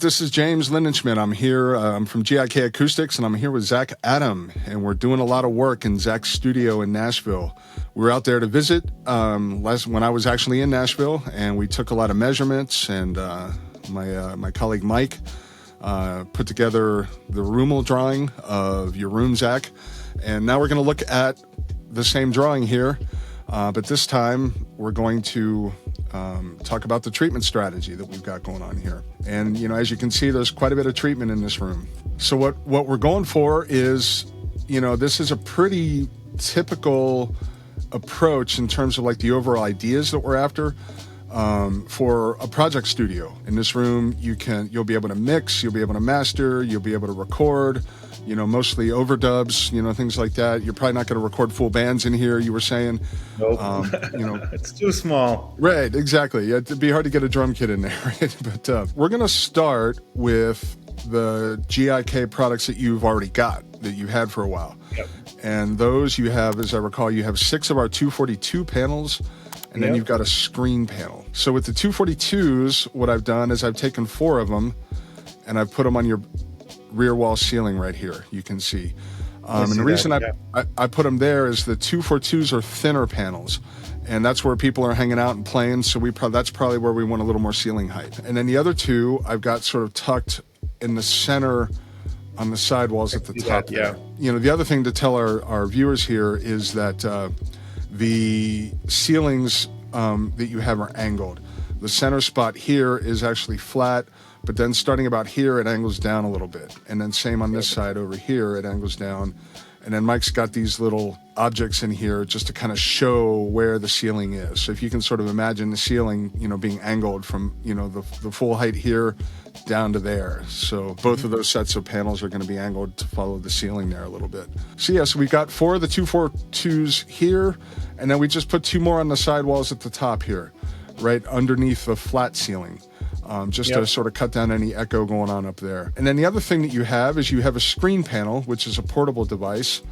This is James Lindenschmidt. I'm here. I'm from GIK Acoustics, and I'm here with Zach Adam, and we're doing a lot of work in Zach's studio in Nashville. We were out there to visit when I was actually in Nashville, and we took a lot of measurements, and my colleague Mike put together the Roomle drawing of your room, Zach. And now we're going to look at the same drawing here, but this time we're going to talk about the treatment strategy that we've got going on here. And, you know, as you can see, there's quite a bit of treatment in this room. So what we're going for is, you know, this is a pretty typical approach in terms of like the overall ideas that we're after for a project studio. In this room, you'll be able to mix, you'll be able to master, you'll be able to record, you know, mostly overdubs, you know, things like that. You're probably not going to record full bands in here, you were saying. Nope. You know, it's too small. Right, exactly. Yeah, it'd be hard to get a drum kit in there, right? But we're going to start with the GIK products that you've already got, that you've had for a while. Yep. And those you have, as I recall, you have 6 of our 242 panels, and then you've got a screen panel. So with the 242s, what I've done is I've taken 4 of them, and I've put them on your rear wall ceiling right here, you can see. And the reason I put them there is the 242s are thinner panels, and that's where people are hanging out and playing, so that's probably where we want a little more ceiling height. And then the other 2 I've got sort of tucked in the center on the sidewalls at the top there. You know, the other thing to tell our viewers here is that the ceilings that you have are angled. The center spot here is actually flat, but then starting about here, it angles down a little bit. And then same on this side over here, it angles down. And then Mike's got these little objects in here just to kind of show where the ceiling is. So if you can sort of imagine the ceiling, you know, being angled from, you know, the full height here down to there. So both of those sets of panels are going to be angled to follow the ceiling there a little bit. So yeah, so we've got 4 of the 242s here, and then we just put 2 more on the sidewalls at the top here, right underneath the flat ceiling. Just to sort of cut down any echo going on up there. And then the other thing that you have is you have a screen panel, which is a portable device,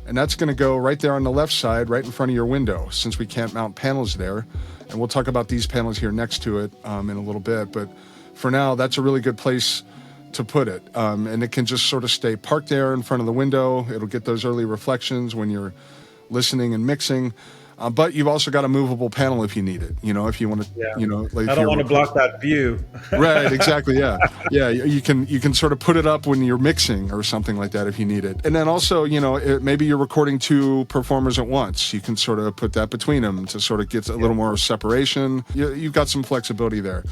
and that's going to go right there on the left side, right in front of your window, since we can't mount panels there. And we'll talk about these panels here next to it in a little bit, but for now, that's a really good place to put it. And it can just sort of stay parked there in front of the window. It'll get those early reflections when you're listening and mixing. But you've also got a movable panel if you need it. You know, if you want to, you know, like I don't want to block that view. Right, exactly. Yeah, yeah. You can sort of put it up when you're mixing or something like that if you need it. And then also, you know, maybe you're recording 2 performers at once. You can sort of put that between them to sort of get a little more separation. You've got some flexibility there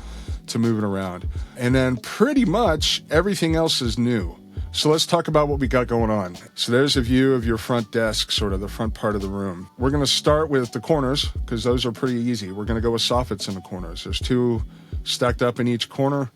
to move it around. And then pretty much everything else is new. So let's talk about what we got going on. So there's a view of your front desk, sort of the front part of the room. We're going to start with the corners because those are pretty easy. We're going to go with soffits in the corners. There's 2 stacked up in each corner.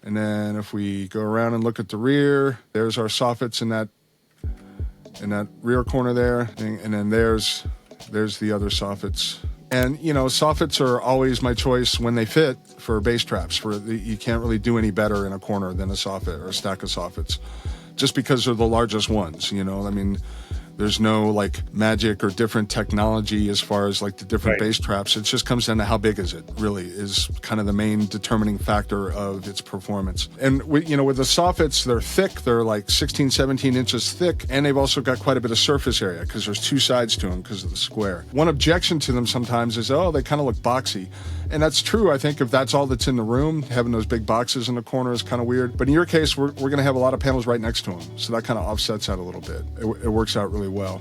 And then if we go around and look at the rear, there's our soffits in that rear corner there. And then there's the other soffits. And, you know, soffits are always my choice when they fit for bass traps. You can't really do any better in a corner than a soffit or a stack of soffits, just because they're the largest ones, you know. I mean, there's no like magic or different technology as far as like the different bass traps. It just comes down to how big is it, really, is kind of the main determining factor of its performance. And with the soffits, they're thick. They're like 16, 17 inches thick. And they've also got quite a bit of surface area because there's 2 sides to them because of the square. One objection to them sometimes is, they kind of look boxy. And that's true, I think, if that's all that's in the room. Having those big boxes in the corner is kind of weird. But in your case, we're going to have a lot of panels right next to them. So that kind of offsets that a little bit. It works out really well.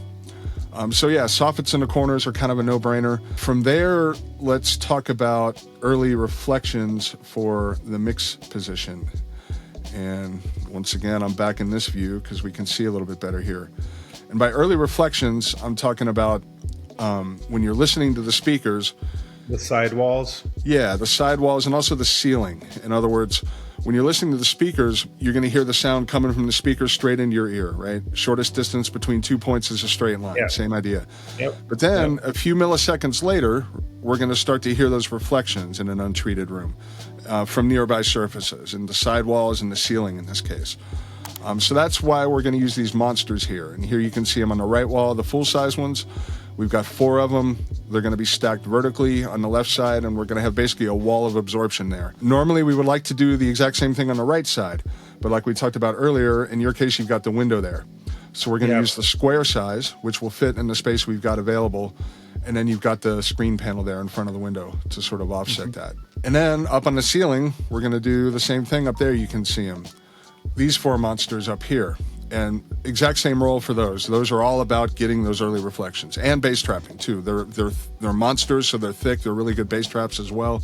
So yeah, soffits in the corners are kind of a no-brainer. From there, let's talk about early reflections for the mix position. And once again, I'm back in this view because we can see a little bit better here. And by early reflections, I'm talking about when you're listening to the speakers. The sidewalls? Yeah, the sidewalls and also the ceiling. In other words, when you're listening to the speakers, you're going to hear the sound coming from the speakers straight into your ear, right? Shortest distance between 2 points is a straight line. Same idea. But then a few milliseconds later, we're going to start to hear those reflections in an untreated room from nearby surfaces, and the sidewalls and the ceiling in this case. So that's why we're going to use these monsters here. And here you can see them on the right wall, the full-size ones. We've got 4 of them. They're going to be stacked vertically on the left side, and we're going to have basically a wall of absorption there. Normally, we would like to do the exact same thing on the right side, but like we talked about earlier, in your case, you've got the window there. So we're going to use the square size, which will fit in the space we've got available, and then you've got the screen panel there in front of the window to sort of offset that. And then up on the ceiling, we're going to do the same thing up there. You can see them. These 4 monsters up here. And exact same role for those. Those are all about getting those early reflections and bass trapping too. They're monsters, so they're thick. They're really good bass traps as well.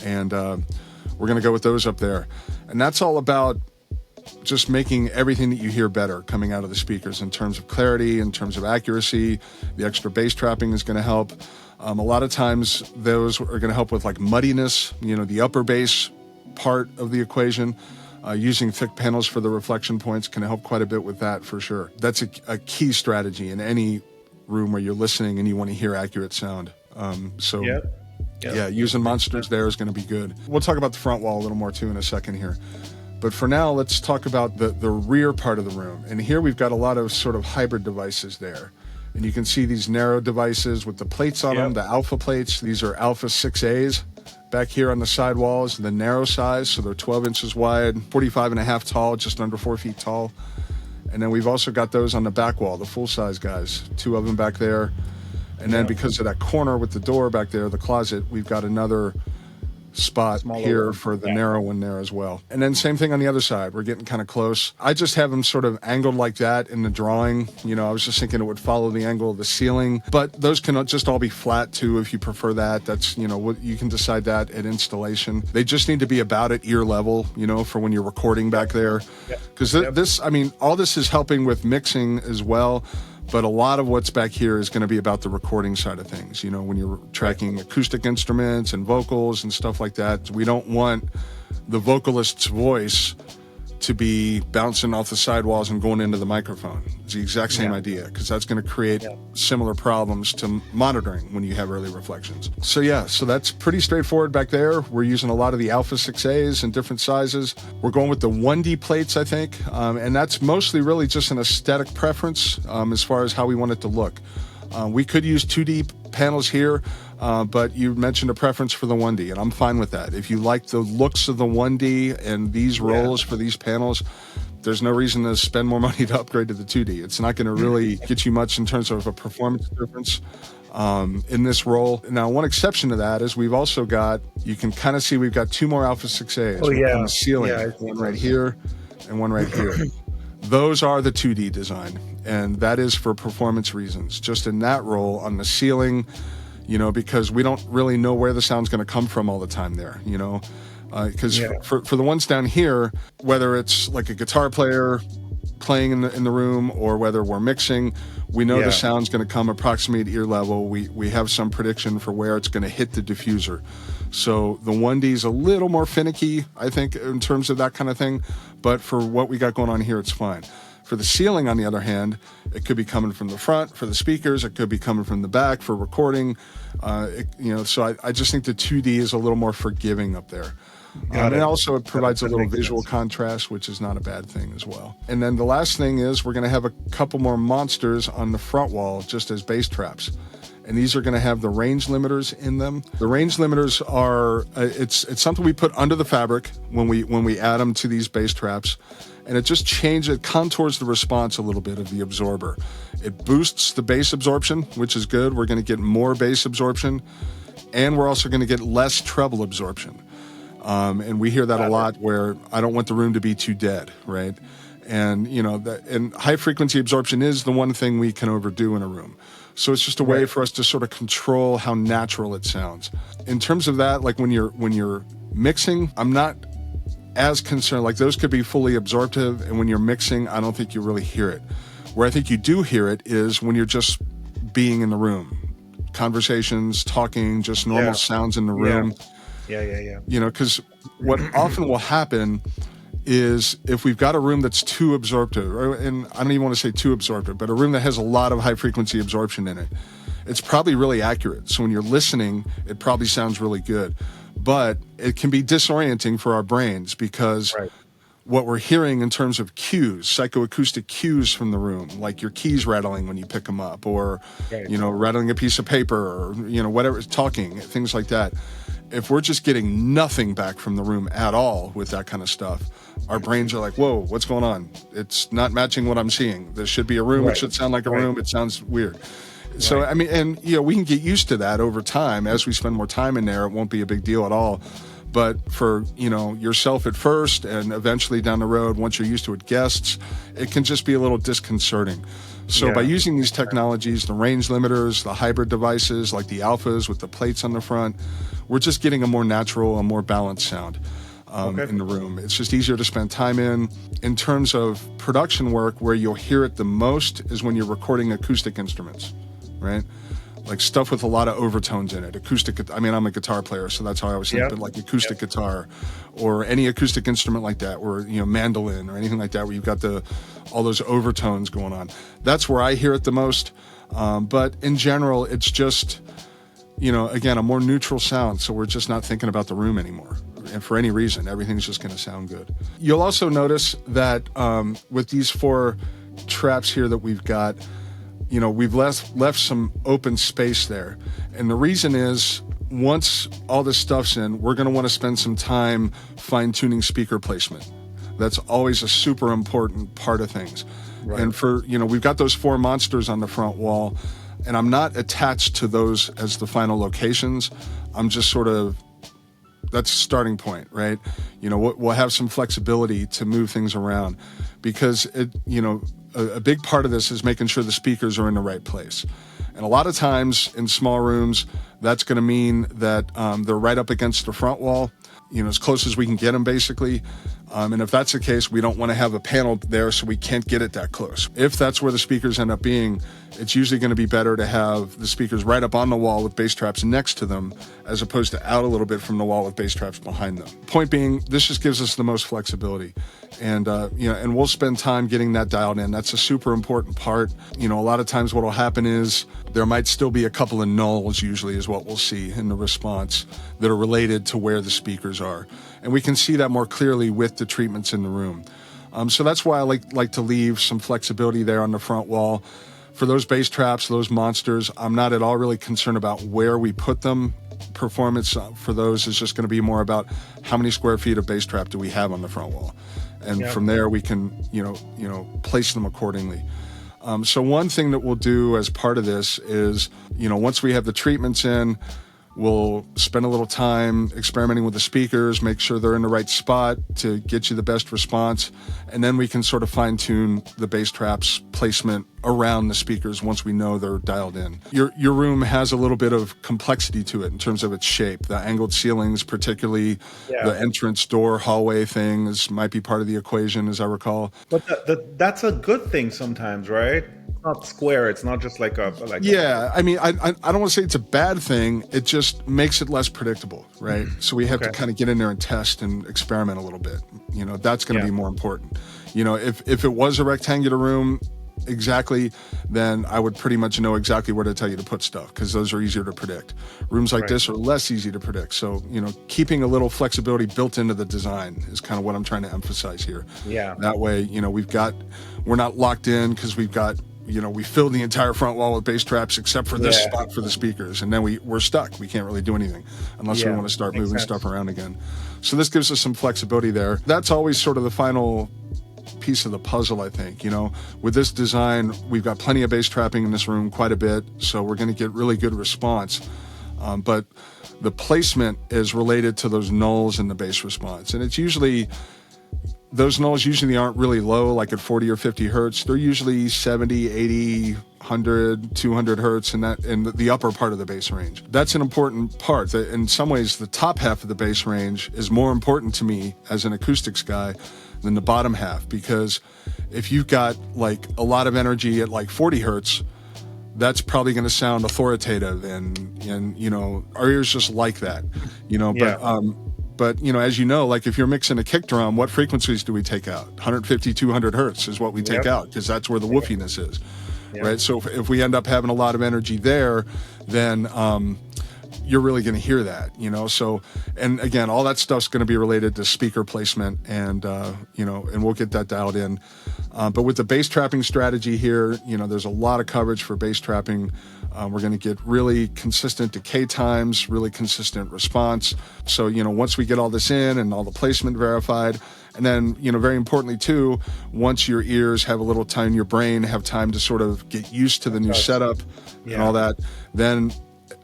And we're going to go with those up there. And that's all about just making everything that you hear better coming out of the speakers in terms of clarity, in terms of accuracy. The extra bass trapping is going to help. A lot of times those are going to help with like muddiness, the upper bass part of the equation. Using thick panels for the reflection points can help quite a bit with that for sure. That's a key strategy in any room where you're listening and you want to hear accurate sound. Using monsters there is going to be good. We'll talk about the front wall a little more too in a second here. But for now, let's talk about the rear part of the room. And here we've got a lot of sort of hybrid devices there. And you can see these narrow devices with the plates on them, the alpha plates. These are alpha 6As. Back here on the side walls, the narrow size, so they're 12 inches wide, 45 and a half tall, just under 4 feet tall. And then we've also got those on the back wall, the full-size guys, 2 of them back there. And then because of that corner with the door back there, the closet, we've got another spot here for the narrow one there as well. And then same thing on the other side. We're getting kind of close. I just have them sort of angled like that in the drawing. I was just thinking it would follow the angle of the ceiling, but those can just all be flat too if you prefer that. That's, you can decide that at installation. They just need to be about at ear level, for when you're recording back there. Because all this is helping with mixing as well. But a lot of what's back here is going to be about the recording side of things. When you're tracking acoustic instruments and vocals and stuff like that, we don't want the vocalist's voice to be bouncing off the sidewalls and going into the microphone. It's the exact same idea, because that's going to create similar problems to monitoring when you have early reflections. So that's pretty straightforward back there. We're using a lot of the alpha 6As in different sizes. We're going with the 1D plates, I think, and that's mostly really just an aesthetic preference as far as how we want it to look. We could use 2D panels here, but you mentioned a preference for the 1D, and I'm fine with that. If you like the looks of the 1D and these rolls for these panels, there's no reason to spend more money to upgrade to the 2D. It's not going to really get you much in terms of a performance difference in this roll. Now, one exception to that is we've also got, you can kind of see we've got 2 more alpha 6As on the ceiling, one right here and one right here. Those are the 2D design, and that is for performance reasons. Just in that roll on the ceiling, because we don't really know where the sound's going to come from all the time there, because for the ones down here, whether it's like a guitar player playing in the room or whether we're mixing, we know the sound's going to come approximately at ear level. We have some prediction for where it's going to hit the diffuser. So the 1D is a little more finicky, I think, in terms of that kind of thing. But for what we got going on here, it's fine. For the ceiling, on the other hand, it could be coming from the front for the speakers. It could be coming from the back for recording. So I just think the 2D is a little more forgiving up there. And also it provides a little visual contrast, which is not a bad thing as well. And then the last thing is we're going to have a couple more monsters on the front wall just as bass traps. And these are going to have the range limiters in them. The range limiters are, it's something we put under the fabric when we add them to these bass traps. And it just changes, it contours the response a little bit of the absorber. It boosts the bass absorption, which is good. We're going to get more bass absorption. And we're also going to get less treble absorption. And we hear that a lot where I don't want the room to be too dead, right? And, and high frequency absorption is the one thing we can overdo in a room. So it's just a way for us to sort of control how natural it sounds. In terms of that, like when you're mixing, I'm not as concerned. Like those could be fully absorptive, and when you're mixing, I don't think you really hear it. Where I think you do hear it is when you're just being in the room, conversations, talking, just normal sounds in the room. Because what often will happen is if we've got a room that's too absorptive, and I don't even want to say too absorptive, but a room that has a lot of high frequency absorption in it, it's probably really accurate. So when you're listening, it probably sounds really good. But it can be disorienting for our brains because what we're hearing in terms of cues, psychoacoustic cues from the room, like your keys rattling when you pick them up, or, Right. rattling a piece of paper, or, whatever, talking, things like that. If we're just getting nothing back from the room at all with that kind of stuff, our brains are like, whoa, what's going on? It's not matching what I'm seeing. There should be a room. Right. It should sound like a Right. room. It sounds weird. So, Right. I mean, and, we can get used to that over time. As we spend more time in there, it won't be a big deal at all. But for, yourself at first, and eventually down the road, once you're used to it, guests, it can just be a little disconcerting. So by using these technologies, the range limiters, the hybrid devices like the alphas with the plates on the front, we're just getting a more natural, a more balanced sound in the room. It's just easier to spend time in. In terms of production work, where you'll hear it the most is when you're recording acoustic instruments, right? Like stuff with a lot of overtones in it. Acoustic, I mean, I'm a guitar player, so that's how I always think, but like acoustic guitar or any acoustic instrument like that, or, mandolin or anything like that, where you've got all those overtones going on. That's where I hear it the most. But in general, it's just, again, a more neutral sound. So we're just not thinking about the room anymore. And for any reason, everything's just going to sound good. You'll also notice that with these 4 traps here that we've got, we've left some open space there. And the reason is, once all this stuff's in, we're going to want to spend some time fine-tuning speaker placement. That's always a super important part of things. Right. And for, we've got those 4 monsters on the front wall, and I'm not attached to those as the final locations. I'm just sort of, that's a starting point, right? We'll have some flexibility to move things around, because a big part of this is making sure the speakers are in the right place. And a lot of times in small rooms, that's going to mean that they're right up against the front wall, as close as we can get them, basically. And if that's the case, we don't want to have a panel there, so we can't get it that close. If that's where the speakers end up being, it's usually going to be better to have the speakers right up on the wall with bass traps next to them, as opposed to out a little bit from the wall with bass traps behind them. Point being, this just gives us the most flexibility. And, and we'll spend time getting that dialed in. That's a super important part. A lot of times what will happen is there might still be a couple of nulls, usually is what we'll see in the response, that are related to where the speakers are. And we can see that more clearly with the treatments in the room. So that's why I like to leave some flexibility there on the front wall. For those bass traps, those monsters, I'm not at all really concerned about where we put them. Performance for those is just going to be more about how many square feet of bass trap do we have on the front wall. And from there we can, place them accordingly. So one thing that we'll do as part of this is, once we have the treatments in, we'll spend a little time experimenting with the speakers, make sure they're in the right spot to get you the best response. And then we can sort of fine tune the bass traps placement around the speakers once we know they're dialed in. Your room has a little bit of complexity to it in terms of its shape. The angled ceilings, particularly the entrance door hallway things, might be part of the equation, as I recall. But that's a good thing sometimes, right? Not square. It's not just like I mean, I don't want to say it's a bad thing. It just makes it less predictable, right? So we have to kind of get in there and test and experiment a little bit. That's going to be more important. If it was a rectangular room, exactly, then I would pretty much know exactly where to tell you to put stuff, because those are easier to predict. Rooms like this are less easy to predict. So, keeping a little flexibility built into the design is kind of what I'm trying to emphasize here. Yeah. That way, we're not locked in because we've got, we filled the entire front wall with bass traps except for this spot for the speakers. And then we're stuck. We can't really do anything unless we want to start moving stuff around again. So this gives us some flexibility there. That's always sort of the final piece of the puzzle, I think. With this design, we've got plenty of bass trapping in this room, quite a bit. So we're going to get really good response. But the placement is related to those nulls in the bass response. And it's usually... Those nulls usually aren't really low, like at 40 or 50 hertz. They're usually 70, 80, 100, 200 hertz in the upper part of the bass range. That's an important part. In some ways, the top half of the bass range is more important to me as an acoustics guy than the bottom half, because if you've got like a lot of energy at like 40 hertz, that's probably going to sound authoritative, and our ears just like that, But, as like if you're mixing a kick drum, what frequencies do we take out? 150, 200 hertz is what we take out, because that's where the woofiness is, right? So if we end up having a lot of energy there, then you're really going to hear that, you know. So, and again, all that stuff's going to be related to speaker placement, and you know, and we'll get that dialed in. But with the bass trapping strategy here, you know, there's a lot of coverage for bass trapping. We're going to get really consistent decay times, really consistent response. So, you know, once we get all this in and all the placement verified, and then, you know, very importantly too, once your ears have a little time, your brain have time to sort of get used to the new setup and all that, then,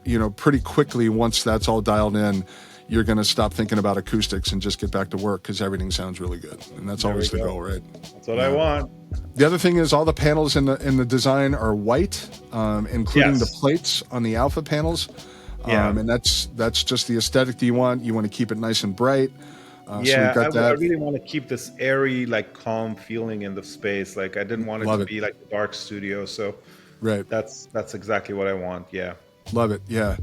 you know, pretty quickly, once that's all dialed in, you're going to stop thinking about acoustics and just get back to work, because everything sounds really good. And that's always the goal, right? That's what I want. The other thing is all the panels in the design are white, including the plates on the alpha panels. And that's just the aesthetic that you want. You want to keep it nice and bright. So we've got I really want to keep this airy, like calm feeling in the space. Like I didn't want it to be like a dark studio. So that's exactly what I want. Yeah. Love it. Yeah.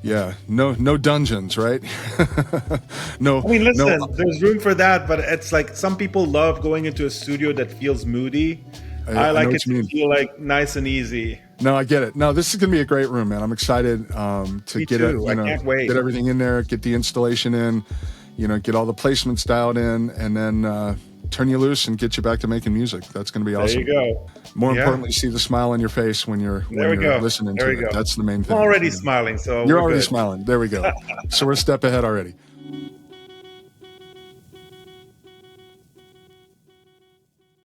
Yeah. No dungeons, right? No. I mean, listen, there's room for that, but it's like some people love going into a studio that feels moody. I like it to feel like nice and easy. No, I get it. No, this is going to be a great room, man. I'm excited to get it, you know, can't wait. Get everything in there, get the installation in, you know, get all the placements dialed in, and then turn you loose and get you back to making music. That's going to be awesome. There you go. More importantly, see the smile on your face when you're listening to it. That's the main thing. I'm already smiling, so you're already smiling. There we go. So we're a step ahead already.